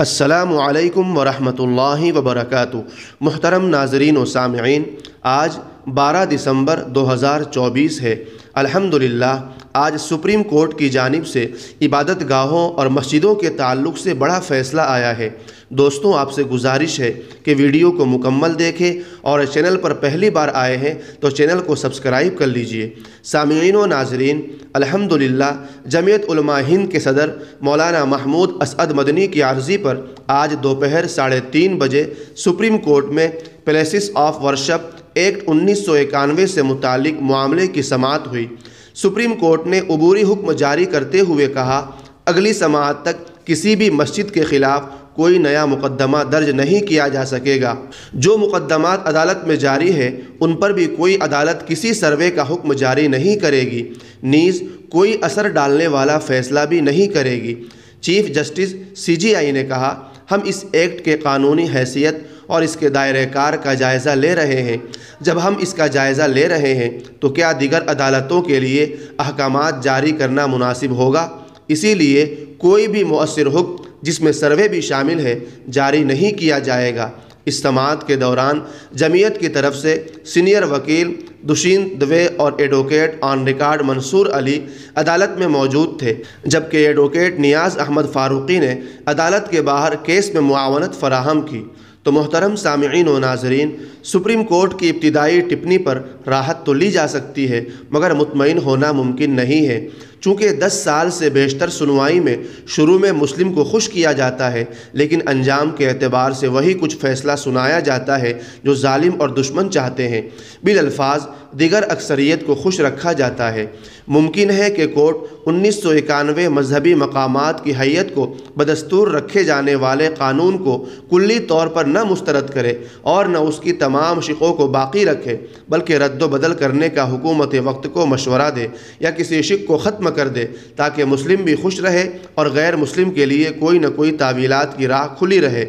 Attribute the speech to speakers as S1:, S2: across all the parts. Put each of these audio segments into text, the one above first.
S1: السلام علیکم ورحمۃ اللہ وبرکاتہ۔ محترم ناظرین و سامعین، آج 12 دسمبر 2024 ہے۔ الحمدللہ آج سپریم کورٹ کی جانب سے عبادت گاہوں اور مسجدوں کے تعلق سے بڑا فیصلہ آیا ہے۔ دوستوں، آپ سے گزارش ہے کہ ویڈیو کو مکمل دیکھیں اور چینل پر پہلی بار آئے ہیں تو چینل کو سبسکرائب کر لیجئے۔ سامعین و ناظرین، الحمدللہ جمعیت علماء ہند کے صدر مولانا محمود اسعد مدنی کی عرضی پر آج دوپہر 3:30 بجے سپریم کورٹ میں پلیسز آف ورشپ ایکٹ 1991 سے متعلق معاملے کی سماعت ہوئی۔ سپریم کورٹ نے عبوری حکم جاری کرتے ہوئے کہا، اگلی سماعت تک کسی بھی مسجد کے خلاف کوئی نیا مقدمہ درج نہیں کیا جا سکے گا۔ جو مقدمات عدالت میں جاری ہے ان پر بھی کوئی عدالت کسی سروے کا حکم جاری نہیں کرے گی، نیز کوئی اثر ڈالنے والا فیصلہ بھی نہیں کرے گی۔ چیف جسٹس CJI نے کہا، ہم اس ایکٹ کے قانونی حیثیت اور اس کے دائرہ کار کا جائزہ لے رہے ہیں۔ جب ہم اس کا جائزہ لے رہے ہیں تو کیا دیگر عدالتوں کے لیے احکامات جاری کرنا مناسب ہوگا؟ اسی لیے کوئی بھی مؤثر حکم جس میں سروے بھی شامل ہے جاری نہیں کیا جائے گا۔ اس سماعت کے دوران جمعیت کی طرف سے سینئر وکیل دشینت دوے اور ایڈوکیٹ آن ریکارڈ منصور علی عدالت میں موجود تھے، جبکہ ایڈوکیٹ نیاز احمد فاروقی نے عدالت کے باہر کیس میں معاونت فراہم کی۔ تو محترم سامعین و ناظرین، سپریم کورٹ کی ابتدائی ٹپنی پر راحت تو لی جا سکتی ہے مگر مطمئن ہونا ممکن نہیں ہے، چونکہ 10 سال سے بیشتر سنوائی میں شروع میں مسلم کو خوش کیا جاتا ہے، لیکن انجام کے اعتبار سے وہی کچھ فیصلہ سنایا جاتا ہے جو ظالم اور دشمن چاہتے ہیں۔ بالالفاظ دیگر اکثریت کو خوش رکھا جاتا ہے۔ ممکن ہے کہ کورٹ 1991 مذہبی مقامات کی حیت کو بدستور رکھے جانے والے قانون کو کلی طور پر نہ مسترد کرے اور نہ اس کی تمام شقوں کو باقی رکھے، بلکہ رد و بدل کرنے کا حکومت وقت کو مشورہ دے یا کسی شق کو ختم کر دے تاکہ مسلم بھی خوش رہے اور غیر مسلم کے لیے کوئی نہ کوئی تعویلات کی راہ کھلی رہے۔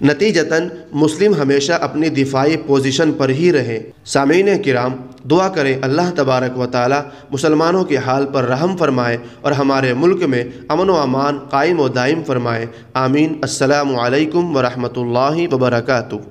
S1: نتیجتاً مسلم ہمیشہ اپنی دفاعی پوزیشن پر ہی رہے۔ سامعین کرام، دعا کریں اللہ تبارک و تعالی مسلمانوں کے حال پر رحم فرمائے اور ہمارے ملک میں امن و امان قائم و دائم فرمائے۔ آمین۔ السلام علیکم ورحمۃ اللہ وبرکاتہ۔